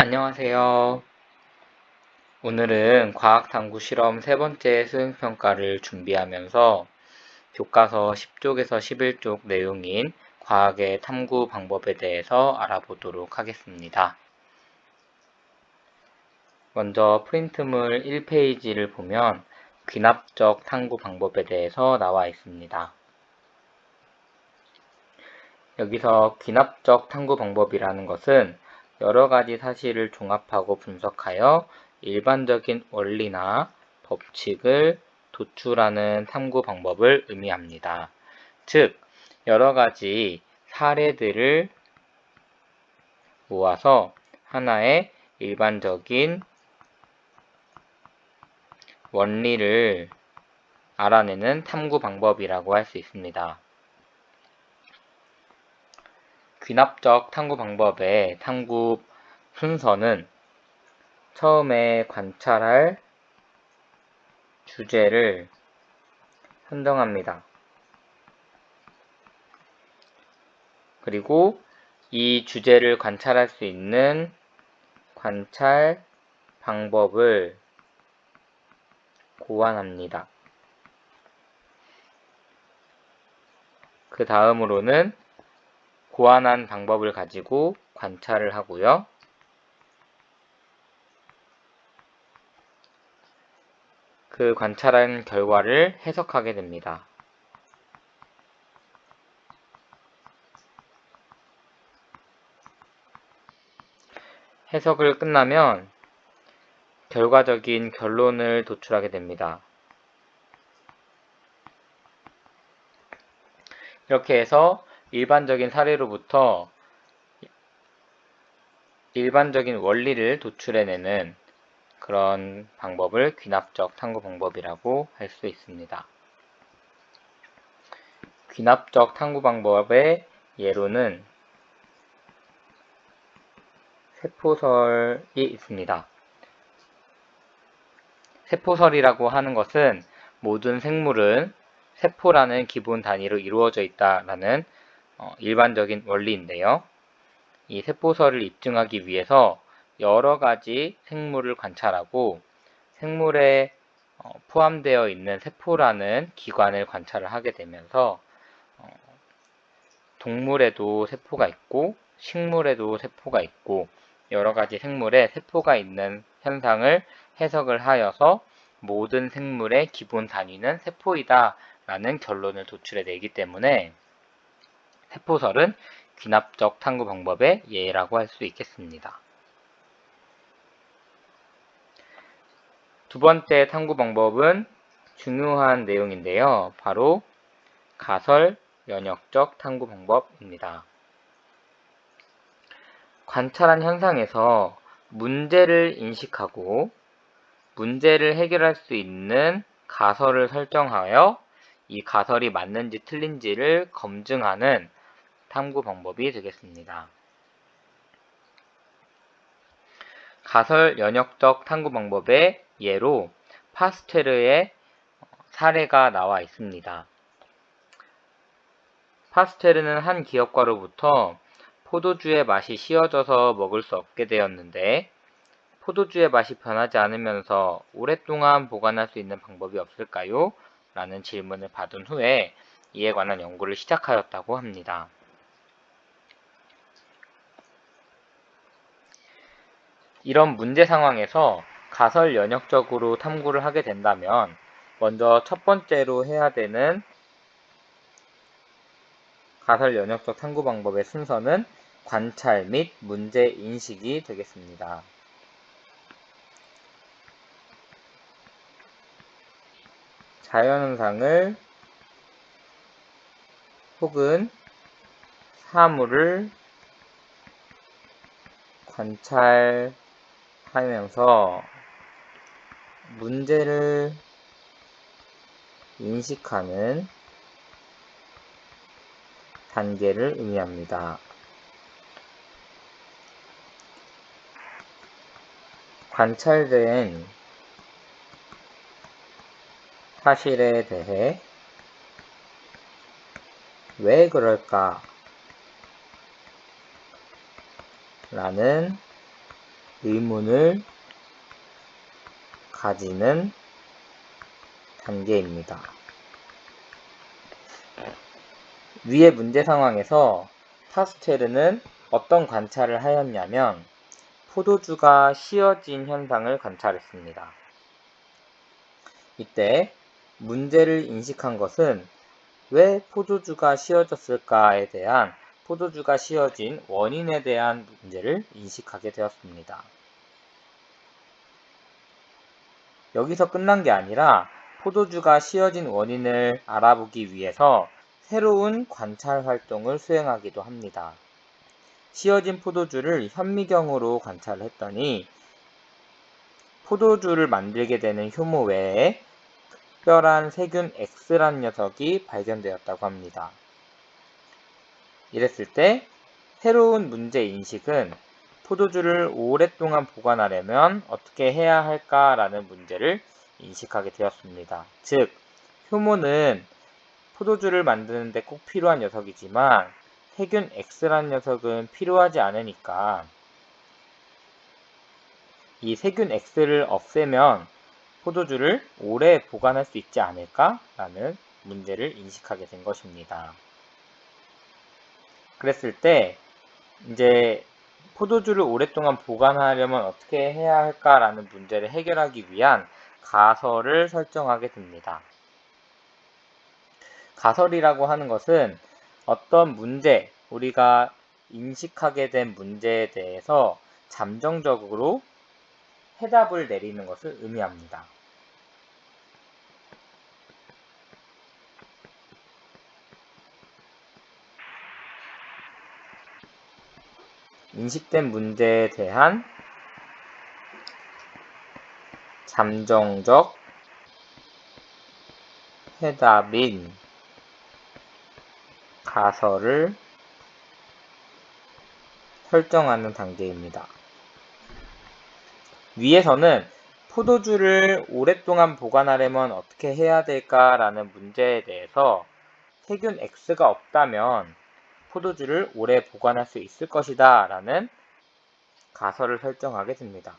안녕하세요. 오늘은 과학탐구 실험 세 번째 수행평가를 준비하면서 교과서 10쪽에서 11쪽 내용인 과학의 탐구 방법에 대해서 알아보도록 하겠습니다. 먼저 프린트물 1페이지를 보면 귀납적 탐구 방법에 대해서 나와 있습니다. 여기서 귀납적 탐구 방법이라는 것은 여러 가지 사실을 종합하고 분석하여 일반적인 원리나 법칙을 도출하는 탐구 방법을 의미합니다. 즉, 여러 가지 사례들을 모아서 하나의 일반적인 원리를 알아내는 탐구 방법이라고 할 수 있습니다. 귀납적 탐구 방법의 탐구 순서는 처음에 관찰할 주제를 선정합니다. 그리고 이 주제를 관찰할 수 있는 관찰 방법을 고안합니다. 그 다음으로는 고안한 방법을 가지고 관찰을 하고요. 그 관찰한 결과를 해석하게 됩니다. 해석을 끝나면 결과적인 결론을 도출하게 됩니다. 이렇게 해서 일반적인 사례로부터 일반적인 원리를 도출해내는 그런 방법을 귀납적 탐구 방법이라고 할 수 있습니다. 귀납적 탐구 방법의 예로는 세포설이 있습니다. 세포설이라고 하는 것은 모든 생물은 세포라는 기본 단위로 이루어져 있다라는 일반적인 원리인데요. 이 세포설을 입증하기 위해서 여러 가지 생물을 관찰하고 생물에 포함되어 있는 세포라는 기관을 관찰을 하게 되면서 동물에도 세포가 있고 식물에도 세포가 있고 여러 가지 생물에 세포가 있는 현상을 해석을 하여서 모든 생물의 기본 단위는 세포이다 라는 결론을 도출해내기 때문에 세포설은 귀납적 탐구 방법의 예라고 할 수 있겠습니다. 두 번째 탐구 방법은 중요한 내용인데요. 바로 가설 연역적 탐구 방법입니다. 관찰한 현상에서 문제를 인식하고 문제를 해결할 수 있는 가설을 설정하여 이 가설이 맞는지 틀린지를 검증하는 탐구 방법이 되겠습니다. 가설 연역적 탐구 방법의 예로 파스테르의 사례가 나와 있습니다. 파스테르는 한 기업가로부터 포도주의 맛이 쉬어져서 먹을 수 없게 되었는데 포도주의 맛이 변하지 않으면서 오랫동안 보관할 수 있는 방법이 없을까요? 라는 질문을 받은 후에 이에 관한 연구를 시작하였다고 합니다. 이런 문제 상황에서 가설 연역적으로 탐구를 하게 된다면 먼저 첫 번째로 해야 되는 가설 연역적 탐구 방법의 순서는 관찰 및 문제 인식이 되겠습니다. 자연현상을 혹은 사물을 관찰하면서 문제를 인식하는 단계를 의미합니다. 관찰된 사실에 대해 왜 그럴까? 라는 의문을 가지는 단계입니다. 위의 문제 상황에서 파스텔은 어떤 관찰을 하였냐면 포도주가 씌어진 현상을 관찰했습니다. 이때 문제를 인식한 것은 왜 포도주가 씌어졌을까에 대한 포도주가 씌어진 원인에 대한 문제를 인식하게 되었습니다. 여기서 끝난 게 아니라 포도주가 씌어진 원인을 알아보기 위해서 새로운 관찰 활동을 수행하기도 합니다. 씌어진 포도주를 현미경으로 관찰을 했더니 포도주를 만들게 되는 효모 외에 특별한 세균 X라는 녀석이 발견되었다고 합니다. 이랬을 때 새로운 문제 인식은 포도주를 오랫동안 보관하려면 어떻게 해야 할까라는 문제를 인식하게 되었습니다. 즉, 효모는 포도주를 만드는데 꼭 필요한 녀석이지만 세균 X라는 녀석은 필요하지 않으니까 이 세균 X를 없애면 포도주를 오래 보관할 수 있지 않을까라는 문제를 인식하게 된 것입니다. 그랬을 때 이제 포도주를 오랫동안 보관하려면 어떻게 해야 할까라는 문제를 해결하기 위한 가설을 설정하게 됩니다. 가설이라고 하는 것은 어떤 문제, 우리가 인식하게 된 문제에 대해서 잠정적으로 해답을 내리는 것을 의미합니다. 인식된 문제에 대한 잠정적 해답인 가설을 설정하는 단계입니다. 위에서는 포도주를 오랫동안 보관하려면 어떻게 해야 될까라는 문제에 대해서 세균 X가 없다면 포도주를 오래 보관할 수 있을 것이다 라는 가설을 설정하게 됩니다.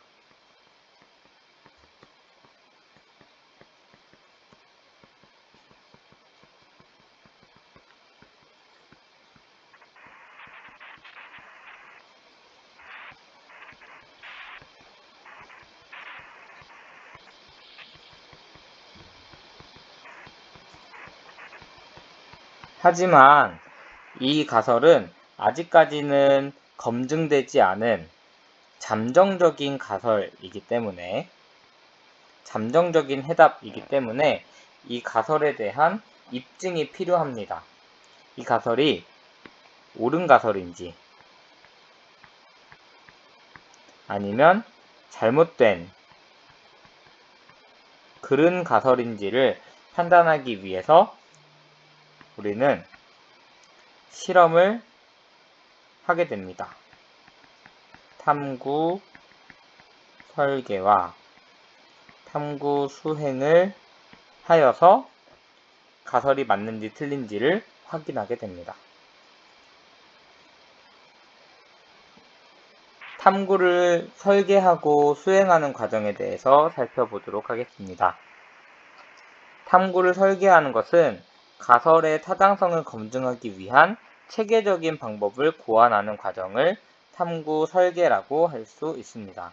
하지만 이 가설은 아직까지는 검증되지 않은 잠정적인 가설이기 때문에 잠정적인 해답이기 때문에 이 가설에 대한 입증이 필요합니다. 이 가설이 옳은 가설인지 아니면 잘못된 그른 가설인지를 판단하기 위해서 우리는 실험을 하게 됩니다. 탐구 설계와 탐구 수행을 하여서 가설이 맞는지 틀린지를 확인하게 됩니다. 탐구를 설계하고 수행하는 과정에 대해서 살펴보도록 하겠습니다. 탐구를 설계하는 것은 가설의 타당성을 검증하기 위한 체계적인 방법을 고안하는 과정을 탐구 설계라고 할 수 있습니다.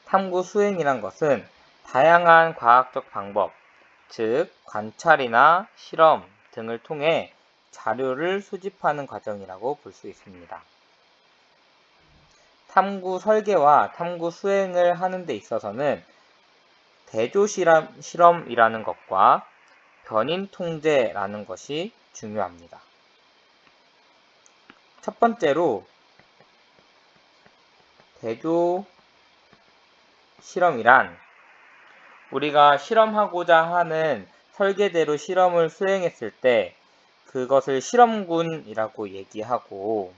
탐구 수행이란 것은 다양한 과학적 방법, 즉 관찰이나 실험 등을 통해 자료를 수집하는 과정이라고 볼 수 있습니다. 탐구 설계와 탐구 수행을 하는 데 있어서는 대조 실험이라는 것과 변인 통제라는 것이 중요합니다. 첫 번째로 대조 실험이란 우리가 실험하고자 하는 설계대로 실험을 수행했을 때 그것을 실험군이라고 얘기하고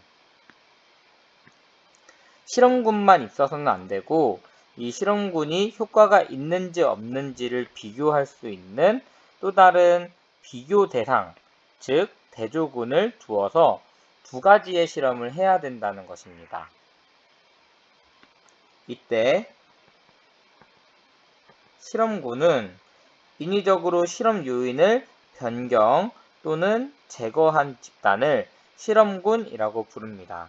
실험군만 있어서는 안 되고 이 실험군이 효과가 있는지 없는지를 비교할 수 있는 또 다른 비교 대상, 즉 대조군을 두어서 두 가지의 실험을 해야 된다는 것입니다. 이때 실험군은 인위적으로 실험 요인을 변경 또는 제거한 집단을 실험군이라고 부릅니다.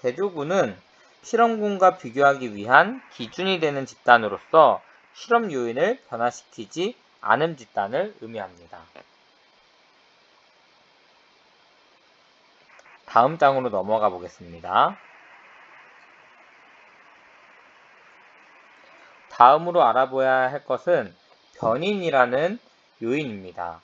대조군은 실험군과 비교하기 위한 기준이 되는 집단으로서 실험 요인을 변화시키지 않은 집단을 의미합니다. 다음 장으로 넘어가 보겠습니다. 다음으로 알아봐야 할 것은 변인이라는 요인입니다.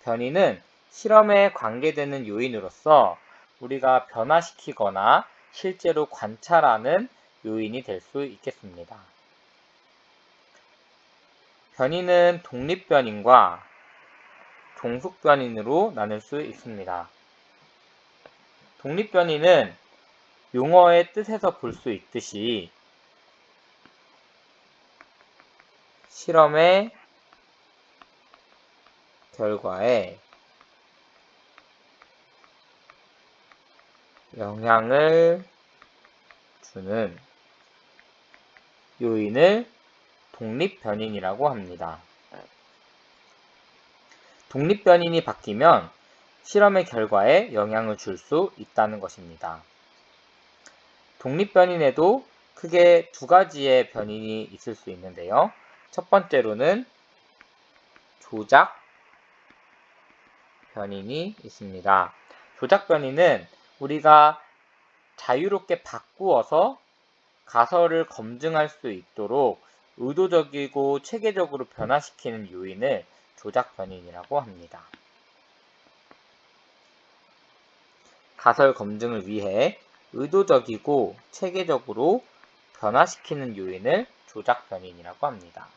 변인은 실험에 관계되는 요인으로서 우리가 변화시키거나 실제로 관찰하는 요인이 될 수 있겠습니다. 변인은 독립변인과 종속변인으로 나눌 수 있습니다. 독립변인은 용어의 뜻에서 볼 수 있듯이 실험의 결과에 영향을 주는 요인을 독립변인이라고 합니다. 독립변인이 바뀌면 실험의 결과에 영향을 줄 수 있다는 것입니다. 독립변인에도 크게 두 가지의 변인이 있을 수 있는데요. 첫 번째로는 조작 변인이 있습니다. 조작 변인은 우리가 자유롭게 바꾸어서 가설을 검증할 수 있도록 의도적이고 체계적으로 변화시키는 요인을 조작 변인이라고 합니다. 가설 검증을 위해 의도적이고 체계적으로 변화시키는 요인을 조작 변인이라고 합니다.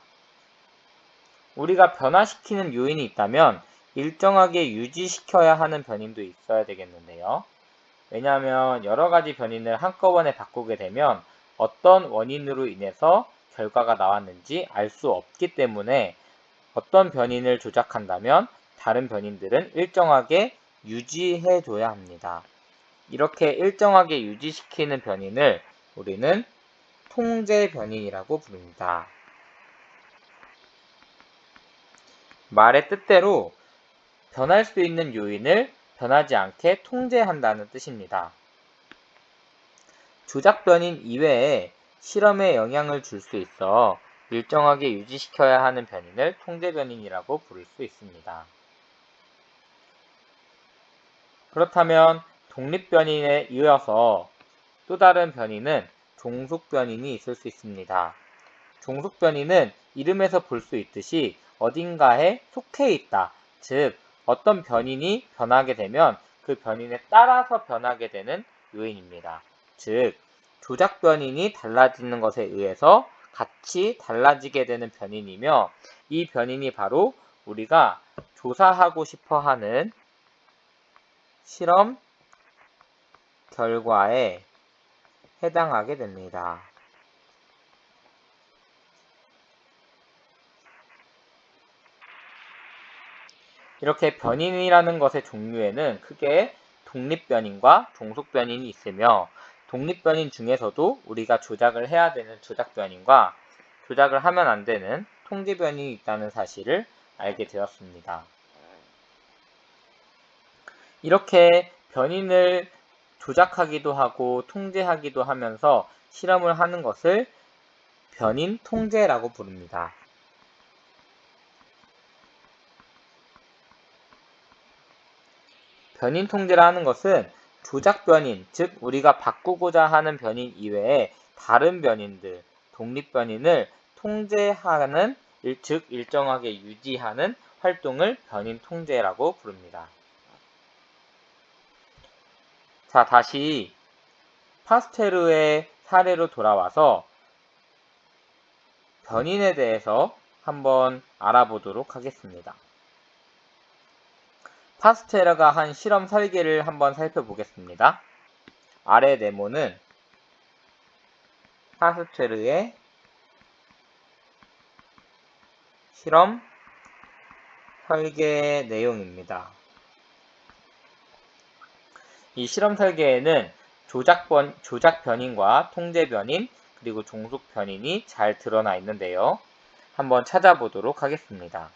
우리가 변화시키는 요인이 있다면 일정하게 유지시켜야 하는 변인도 있어야 되겠는데요. 왜냐하면 여러 가지 변인을 한꺼번에 바꾸게 되면 어떤 원인으로 인해서 결과가 나왔는지 알 수 없기 때문에 어떤 변인을 조작한다면 다른 변인들은 일정하게 유지해줘야 합니다. 이렇게 일정하게 유지시키는 변인을 우리는 통제 변인이라고 부릅니다. 말의 뜻대로 변할 수 있는 요인을 변하지 않게 통제한다는 뜻입니다. 조작 변인 이외에 실험에 영향을 줄 수 있어 일정하게 유지시켜야 하는 변인을 통제 변인이라고 부를 수 있습니다. 그렇다면 독립 변인에 이어서 또 다른 변인은 종속 변인이 있을 수 있습니다. 종속 변인은 이름에서 볼 수 있듯이 어딘가에 속해 있다. 즉, 어떤 변인이 변하게 되면 그 변인에 따라서 변하게 되는 요인입니다. 즉, 조작 변인이 달라지는 것에 의해서 같이 달라지게 되는 변인이며 이 변인이 바로 우리가 조사하고 싶어 하는 실험 결과에 해당하게 됩니다. 이렇게 변인이라는 것의 종류에는 크게 독립변인과 종속변인이 있으며 독립변인 중에서도 우리가 조작을 해야 되는 조작변인과 조작을 하면 안 되는 통제변인이 있다는 사실을 알게 되었습니다. 이렇게 변인을 조작하기도 하고 통제하기도 하면서 실험을 하는 것을 변인 통제라고 부릅니다. 변인 통제라 하는 것은 조작 변인, 즉 우리가 바꾸고자 하는 변인 이외에 다른 변인들, 독립 변인을 통제하는, 즉 일정하게 유지하는 활동을 변인 통제라고 부릅니다. 자, 다시 파스테르의 사례로 돌아와서 변인에 대해서 한번 알아보도록 하겠습니다. 파스테르가 한 실험 설계를 한번 살펴보겠습니다. 아래 네모는 파스테르의 실험 설계 내용입니다. 이 실험 설계에는 조작 변인과 통제 변인, 그리고 종속 변인이 잘 드러나 있는데요. 한번 찾아보도록 하겠습니다.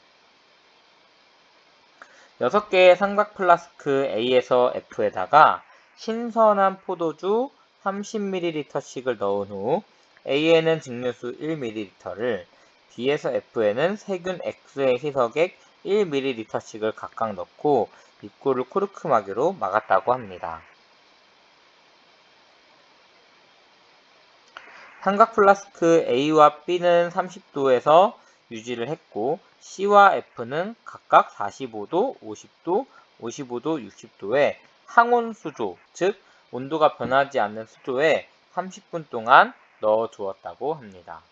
6개의 삼각 플라스크 A에서 F에다가 신선한 포도주 30ml씩을 넣은 후 A에는 증류수 1ml를, B에서 F에는 세균 X의 희석액 1ml씩을 각각 넣고 입구를 코르크막이로 막았다고 합니다. 삼각 플라스크 A와 B는 30도에서 유지를 했고 C와 F는 각각 45도, 50도, 55도, 60도의 항온 수조, 즉 온도가 변하지 않는 수조에 30분 동안 넣어 두었다고 합니다.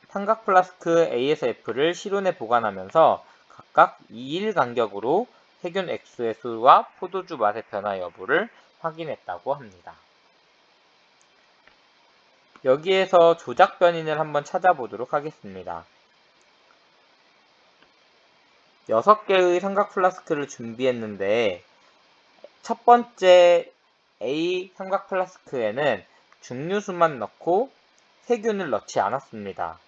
삼각 플라스크 A에서 F를 실온에 보관하면서 각각 2일 간격으로 세균 X의 수와 포도주 맛의 변화 여부를 확인했다고 합니다. 여기에서 조작 변인을 한번 찾아보도록 하겠습니다. 6개의 삼각 플라스크를 준비했는데 첫 번째 A 삼각 플라스크에는 증류수만 넣고 세균을 넣지 않았습니다.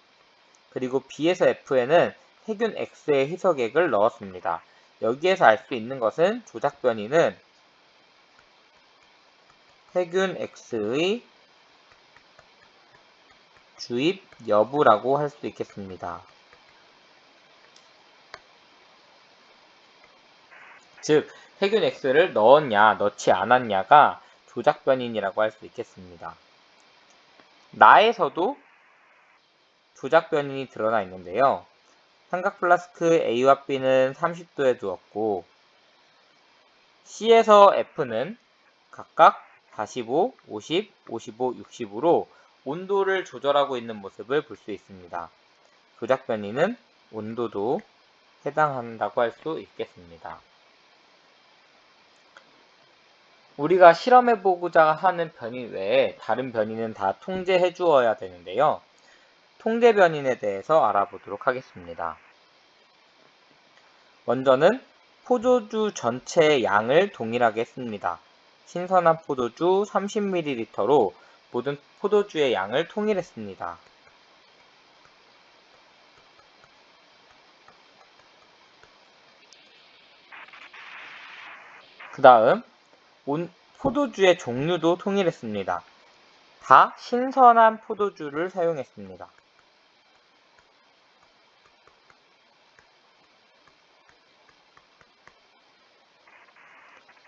그리고 B에서 F에는 세균 X의 희석액을 넣었습니다. 여기에서 알 수 있는 것은 조작 변이는 세균 X의 주입 여부라고 할 수 있겠습니다. 즉, 세균 X를 넣었냐, 넣지 않았냐가 조작 변인이라고 할 수 있겠습니다. 나에서도 조작 변인이 드러나 있는데요. 삼각 플라스크 A와 B는 30도에 두었고 C에서 F는 각각 45, 50, 55, 60으로 온도를 조절하고 있는 모습을 볼 수 있습니다. 조작 변이는 온도도 해당한다고 할 수 있겠습니다. 우리가 실험해보고자 하는 변인 외에 다른 변인은 다 통제해 주어야 되는데요. 통제 변인에 대해서 알아보도록 하겠습니다. 먼저는 포도주 전체의 양을 동일하게 했습니다. 신선한 포도주 30ml로 모든 포도주의 양을 통일했습니다. 그 다음 포도주의 종류도 통일했습니다. 다 신선한 포도주를 사용했습니다.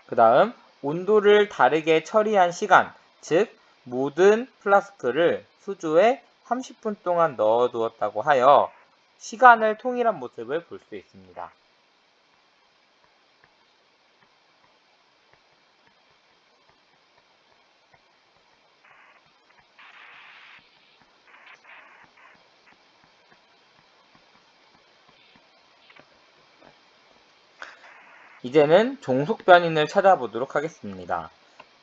그 다음 온도를 다르게 처리한 시간, 즉 모든 플라스크를 수조에 30분 동안 넣어 두었다고 하여 시간을 통일한 모습을 볼 수 있습니다. 이제는 종속 변인을 찾아보도록 하겠습니다.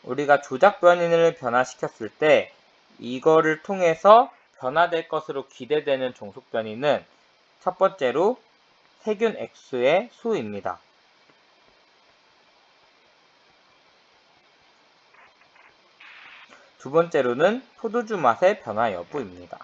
우리가 조작 변인을 변화시켰을 때 이거를 통해서 변화될 것으로 기대되는 종속 변인은 첫 번째로 세균 X의 수입니다. 두 번째로는 포도주 맛의 변화 여부입니다.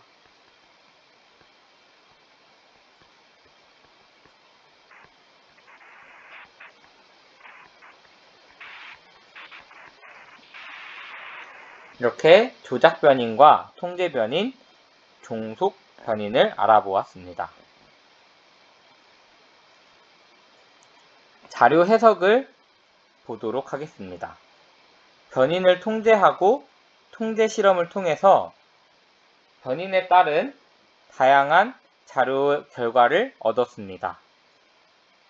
이렇게 조작 변인과 통제 변인, 종속 변인을 알아보았습니다. 자료 해석을 보도록 하겠습니다. 변인을 통제하고 통제 실험을 통해서 변인에 따른 다양한 자료 결과를 얻었습니다.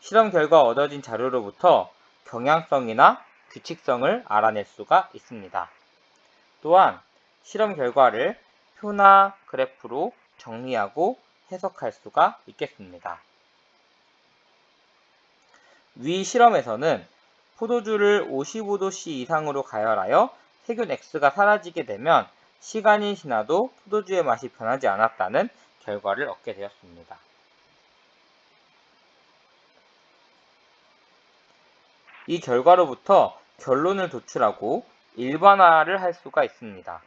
실험 결과 얻어진 자료로부터 경향성이나 규칙성을 알아낼 수가 있습니다. 또한 실험 결과를 표나 그래프로 정리하고 해석할 수가 있겠습니다. 위 실험에서는 포도주를 55도C 이상으로 가열하여 세균 X가 사라지게 되면 시간이 지나도 포도주의 맛이 변하지 않았다는 결과를 얻게 되었습니다. 이 결과로부터 결론을 도출하고 일반화를 할 수가 있습니다.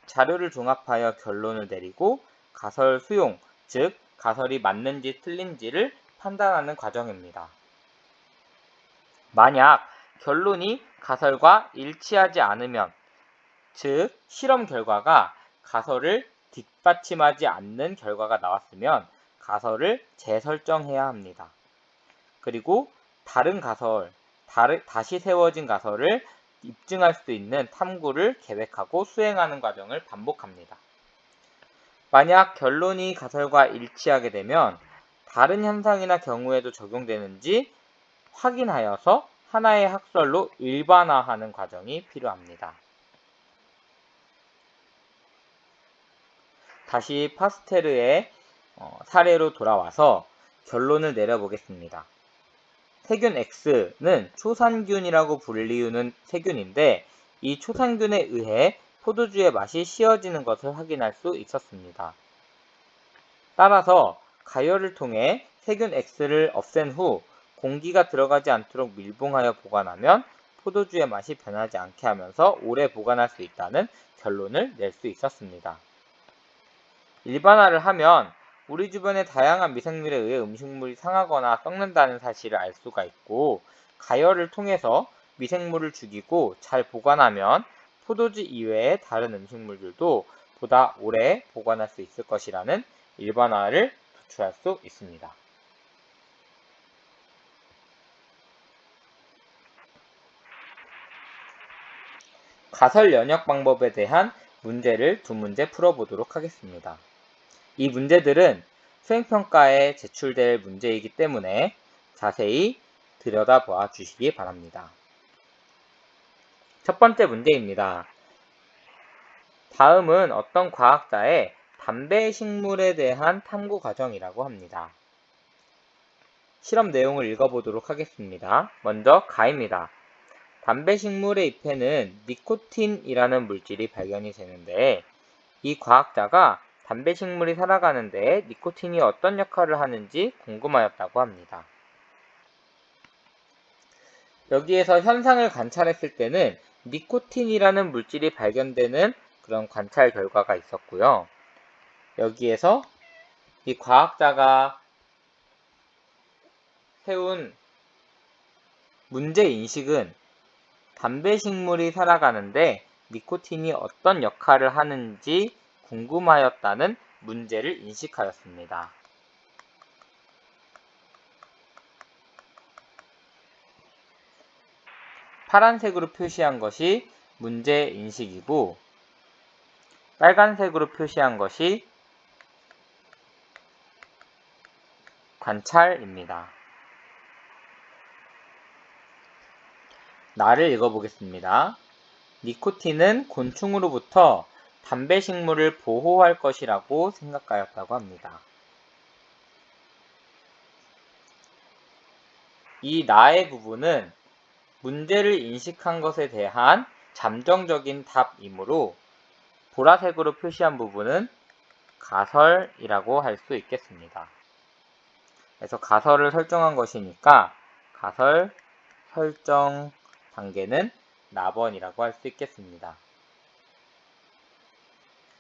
자료를 종합하여 결론을 내리고 가설 수용, 즉 가설이 맞는지 틀린지를 판단하는 과정입니다. 만약 결론이 가설과 일치하지 않으면, 즉 실험 결과가 가설을 뒷받침하지 않는 결과가 나왔으면 가설을 재설정해야 합니다. 그리고 다른 가설, 다시 세워진 가설을 입증할 수 있는 탐구를 계획하고 수행하는 과정을 반복합니다. 만약 결론이 가설과 일치하게 되면 다른 현상이나 경우에도 적용되는지 확인하여서 하나의 학설로 일반화하는 과정이 필요합니다. 다시 파스테르의 사례로 돌아와서 결론을 내려보겠습니다. 세균 X는 초산균이라고 불리우는 세균인데 이 초산균에 의해 포도주의 맛이 시어지는 것을 확인할 수 있었습니다. 따라서 가열을 통해 세균 X를 없앤 후 공기가 들어가지 않도록 밀봉하여 보관하면 포도주의 맛이 변하지 않게 하면서 오래 보관할 수 있다는 결론을 낼 수 있었습니다. 일반화를 하면 우리 주변의 다양한 미생물에 의해 음식물이 상하거나 썩는다는 사실을 알 수가 있고, 가열을 통해서 미생물을 죽이고 잘 보관하면 포도주 이외의 다른 음식물들도 보다 오래 보관할 수 있을 것이라는 일반화를 도출할 수 있습니다. 가설 연역 방법에 대한 문제를 두 문제 풀어보도록 하겠습니다. 이 문제들은 수행평가에 제출될 문제이기 때문에 자세히 들여다봐 주시기 바랍니다. 첫 번째 문제입니다. 다음은 어떤 과학자의 담배 식물에 대한 탐구 과정이라고 합니다. 실험 내용을 읽어보도록 하겠습니다. 먼저 가입니다. 담배 식물의 잎에는 니코틴이라는 물질이 발견이 되는데 이 과학자가 담배 식물이 살아가는데 니코틴이 어떤 역할을 하는지 궁금하였다고 합니다. 여기에서 현상을 관찰했을 때는 니코틴이라는 물질이 발견되는 그런 관찰 결과가 있었고요. 여기에서 이 과학자가 세운 문제인식은 담배 식물이 살아가는데 니코틴이 어떤 역할을 하는지 궁금하였다는 문제를 인식하였습니다. 파란색으로 표시한 것이 문제인식이고 빨간색으로 표시한 것이 관찰입니다. 나를 읽어보겠습니다. 니코틴은 곤충으로부터 담배 식물을 보호할 것이라고 생각하였다고 합니다. 이 나의 부분은 문제를 인식한 것에 대한 잠정적인 답이므로 보라색으로 표시한 부분은 가설이라고 할 수 있겠습니다. 그래서 가설을 설정한 것이니까 가설 설정 단계는 나번이라고 할 수 있겠습니다.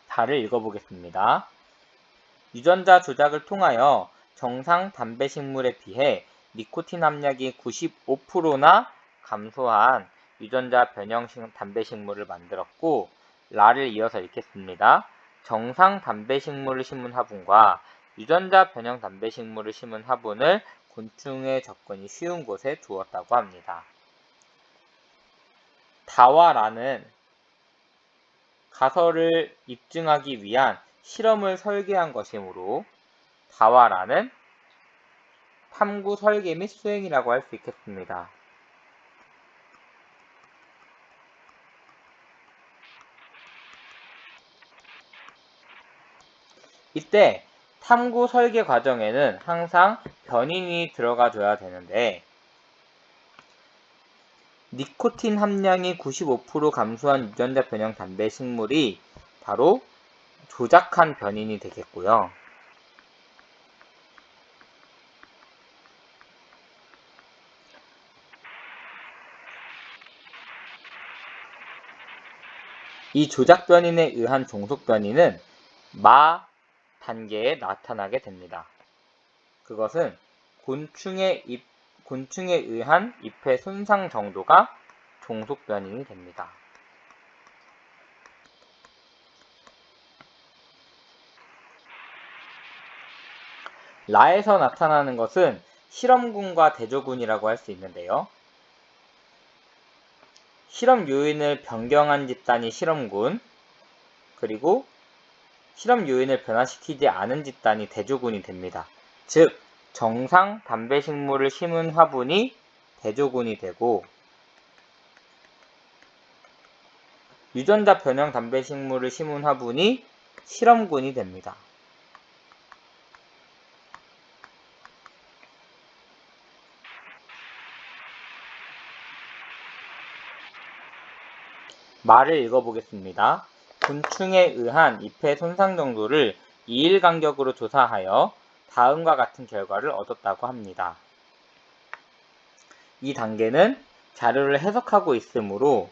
답을 읽어보겠습니다. 유전자 조작을 통하여 정상 담배 식물에 비해 니코틴 함량이 95%나 감소한 유전자 변형 담배 식물을 만들었고, 라를 이어서 읽겠습니다. 정상 담배 식물을 심은 화분과 유전자 변형 담배 식물을 심은 화분을 곤충의 접근이 쉬운 곳에 두었다고 합니다. 다와 라는 가설을 입증하기 위한 실험을 설계한 것이므로 다와 라는 탐구 설계 및 수행이라고 할 수 있겠습니다. 이때 탐구 설계 과정에는 항상 변인이 들어가 줘야 되는데 니코틴 함량이 95% 감소한 유전자 변형 담배 식물이 바로 조작한 변인이 되겠고요. 이 조작 변인에 의한 종속 변이는 마 단계에 나타나게 됩니다. 그것은 곤충에 의한 잎의 손상 정도가 종속 변인이 됩니다. 라에서 나타나는 것은 실험군과 대조군이라고 할 수 있는데요. 실험 요인을 변경한 집단이 실험군, 그리고 실험 요인을 변화시키지 않은 집단이 대조군이 됩니다. 즉, 정상 담배식물을 심은 화분이 대조군이 되고, 유전자 변형 담배식물을 심은 화분이 실험군이 됩니다. 말을 읽어보겠습니다. 곤충에 의한 잎의 손상 정도를 2일 간격으로 조사하여 다음과 같은 결과를 얻었다고 합니다. 이 단계는 자료를 해석하고 있으므로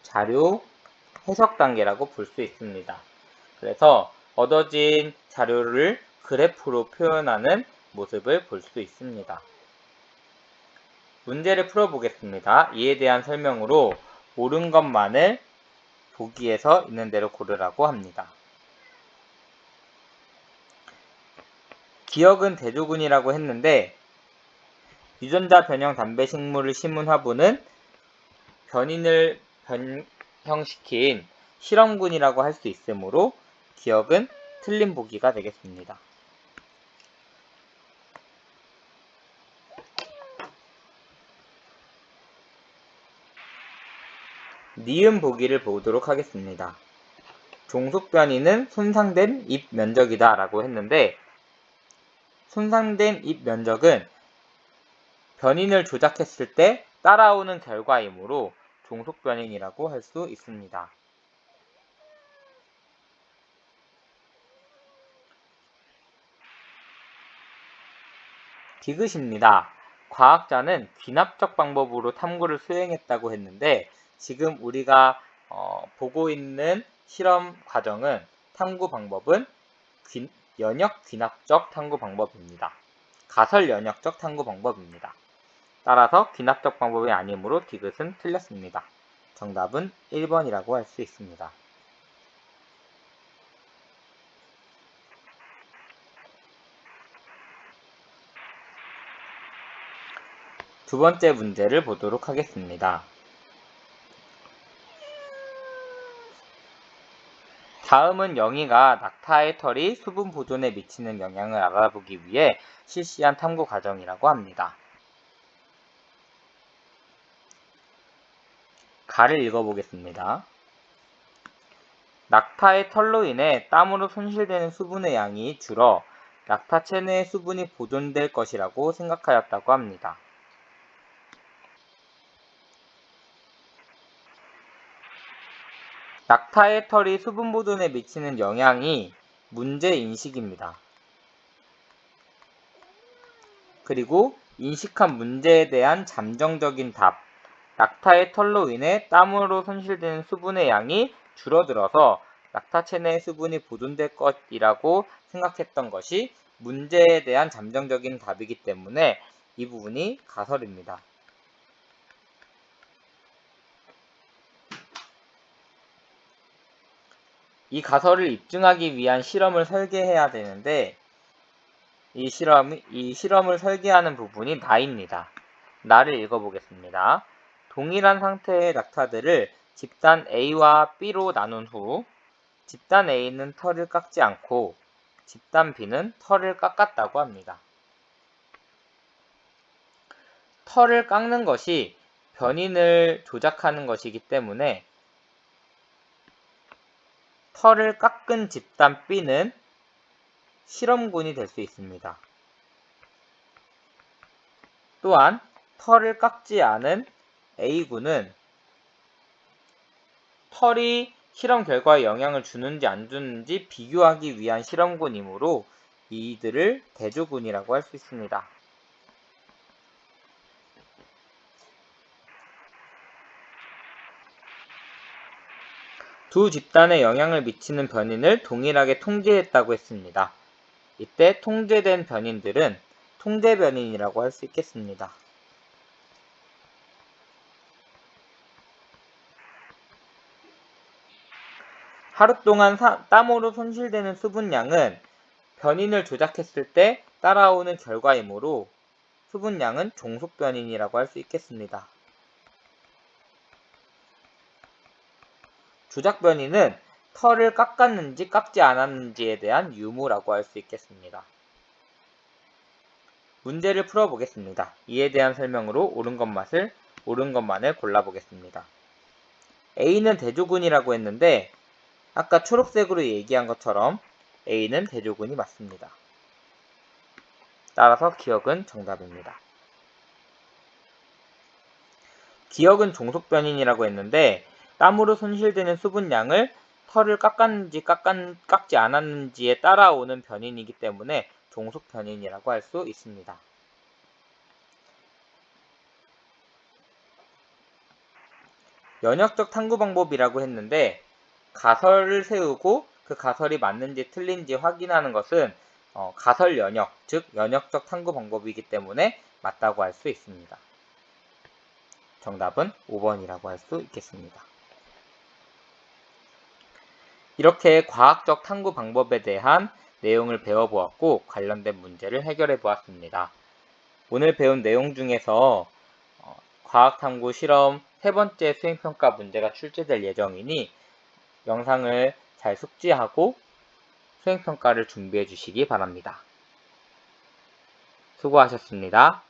자료 해석 단계라고 볼 수 있습니다. 그래서 얻어진 자료를 그래프로 표현하는 모습을 볼 수 있습니다. 문제를 풀어보겠습니다. 이에 대한 설명으로 옳은 것만을 보기에서 있는 대로 고르라고 합니다. 기억은 대조군이라고 했는데 유전자 변형 담배식물을 심은 화분은 변인을 변형시킨 실험군이라고 할 수 있으므로 기억은 틀린 보기가 되겠습니다. 니은 보기를 보도록 하겠습니다. 종속 변이는 손상된 잎 면적이다 라고 했는데 손상된 잎 면적은 변인을 조작했을 때 따라오는 결과이므로 종속 변인이라고 할 수 있습니다. 디귿입니다. 과학자는 귀납적 방법으로 탐구를 수행했다고 했는데 지금 우리가 보고 있는 실험 과정은 탐구 방법은 연역 귀납적 탐구 방법입니다. 가설 연역적 탐구 방법입니다. 따라서 귀납적 방법이 아니므로 디귿은 틀렸습니다. 정답은 1번이라고 할 수 있습니다. 두 번째 문제를 보도록 하겠습니다. 다음은 영희가 낙타의 털이 수분 보존에 미치는 영향을 알아보기 위해 실시한 탐구 과정이라고 합니다. 가를 읽어보겠습니다. 낙타의 털로 인해 땀으로 손실되는 수분의 양이 줄어 낙타 체내의 수분이 보존될 것이라고 생각하였다고 합니다. 낙타의 털이 수분 보존에 미치는 영향이 문제인식입니다. 그리고 인식한 문제에 대한 잠정적인 답, 낙타의 털로 인해 땀으로 손실되는 수분의 양이 줄어들어서 낙타 체내의 수분이 보존될 것이라고 생각했던 것이 문제에 대한 잠정적인 답이기 때문에 이 부분이 가설입니다. 이 가설을 입증하기 위한 실험을 설계해야 되는데 이 실험을 설계하는 부분이 나입니다. 나를 읽어보겠습니다. 동일한 상태의 낙타들을 집단 A와 B로 나눈 후 집단 A는 털을 깎지 않고 집단 B는 털을 깎았다고 합니다. 털을 깎는 것이 변인을 조작하는 것이기 때문에 털을 깎은 집단 B는 실험군이 될 수 있습니다. 또한 털을 깎지 않은 A군은 털이 실험 결과에 영향을 주는지 안 주는지 비교하기 위한 실험군이므로 이들을 대조군이라고 할 수 있습니다. 두 집단에 영향을 미치는 변인을 동일하게 통제했다고 했습니다. 이때 통제된 변인들은 통제 변인이라고 할 수 있겠습니다. 하루 동안 땀으로 손실되는 수분량은 변인을 조작했을 때 따라오는 결과이므로 수분량은 종속 변인이라고 할 수 있겠습니다. 조작 변인은 털을 깎았는지 깎지 않았는지에 대한 유무라고 할 수 있겠습니다. 문제를 풀어보겠습니다. 이에 대한 설명으로 옳은 것만을 골라보겠습니다. A는 대조군이라고 했는데 아까 초록색으로 얘기한 것처럼 A는 대조군이 맞습니다. 따라서 기억은 정답입니다. 기억은 종속 변인이라고 했는데 땀으로 손실되는 수분량을 털을 깎았는지 깎지 않았는지에 따라오는 변인이기 때문에 종속 변인이라고 할 수 있습니다. 연역적 탐구 방법이라고 했는데 가설을 세우고 그 가설이 맞는지 틀린지 확인하는 것은 가설 연역, 즉 연역적 탐구 방법이기 때문에 맞다고 할 수 있습니다. 정답은 5번이라고 할 수 있겠습니다. 이렇게 과학적 탐구 방법에 대한 내용을 배워보았고 관련된 문제를 해결해 보았습니다. 오늘 배운 내용 중에서 과학탐구 실험 3번째 수행평가 문제가 출제될 예정이니 영상을 잘 숙지하고 수행평가를 준비해 주시기 바랍니다. 수고하셨습니다.